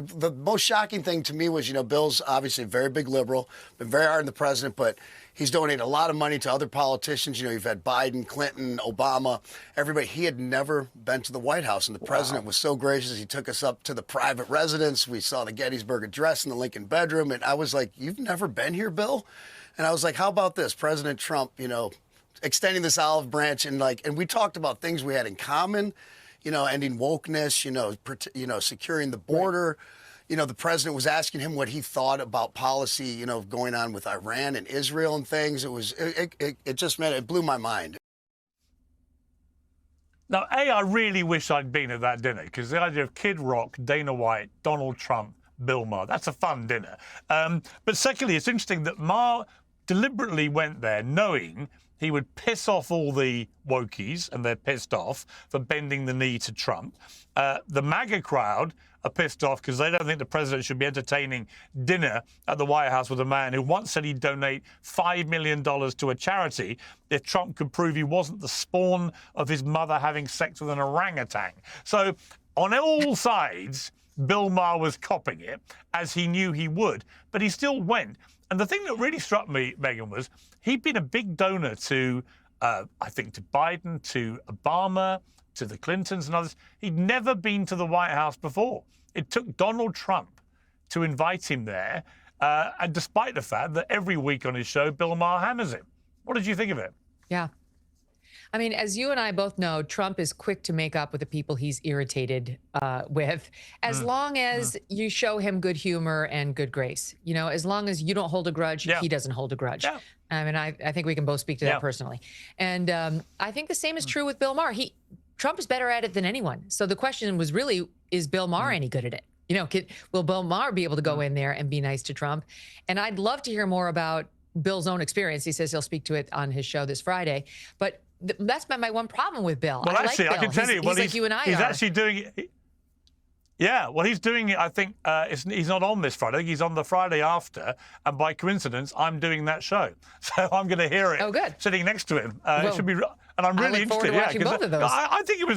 The most shocking thing to me was, Bill's obviously a very big liberal, been very hard on the president, but he's donated a lot of money to other politicians. You've had Biden, Clinton, Obama, everybody. He had never been to the White House, and the president was so gracious. He took us up to the private residence. We saw the Gettysburg Address in the Lincoln bedroom, and I was like, "You've never been here, Bill?" And I was like, "How about this, President Trump? Extending this olive branch, and we talked about things we had in common." Ending wokeness, securing the border. Right. The president was asking him what he thought about policy, going on with Iran and Israel and things. It blew my mind. Now, I really wish I'd been at that dinner, because the idea of Kid Rock, Dana White, Donald Trump, Bill Maher, that's a fun dinner. But secondly, it's interesting that Maher deliberately went there knowing he would piss off all the wokies, and they're pissed off for bending the knee to Trump. The MAGA crowd are pissed off because they don't think the president should be entertaining dinner at the White House with a man who once said he'd donate $5 million to a charity if Trump could prove he wasn't the spawn of his mother having sex with an orangutan. So on all sides, Bill Maher was copping it, as he knew he would, but he still went. And the thing that really struck me, Megyn, was he'd been a big donor to, I think, to Biden, to Obama, to the Clintons and others. He'd never been to the White House before. It took Donald Trump to invite him there, and despite the fact that every week on his show, Bill Maher hammers him. What did you think of it? Yeah. I mean, as you and I both know, Trump is quick to make up with the people he's irritated with, as long as you show him good humor and good grace. As long as you don't hold a grudge, he doesn't hold a grudge. Yeah. I mean, I think we can both speak to that personally. And I think the same is true with Bill Maher. Trump is better at it than anyone. So the question was really, is Bill Maher any good at it? Will Bill Maher be able to go in there and be nice to Trump? And I'd love to hear more about Bill's own experience. He says he'll speak to it on his show this Friday. But that's my one problem with Bill. Well, actually, I can tell you, he's like you and I he's are. actually doing it. Yeah, well, he's doing it, I think, he's not on this Friday. He's on the Friday after, and by coincidence, I'm doing that show. So I'm going to hear it good. sitting next to him. It should be, and I'm really I look forward interested. to watching both of those. I think it was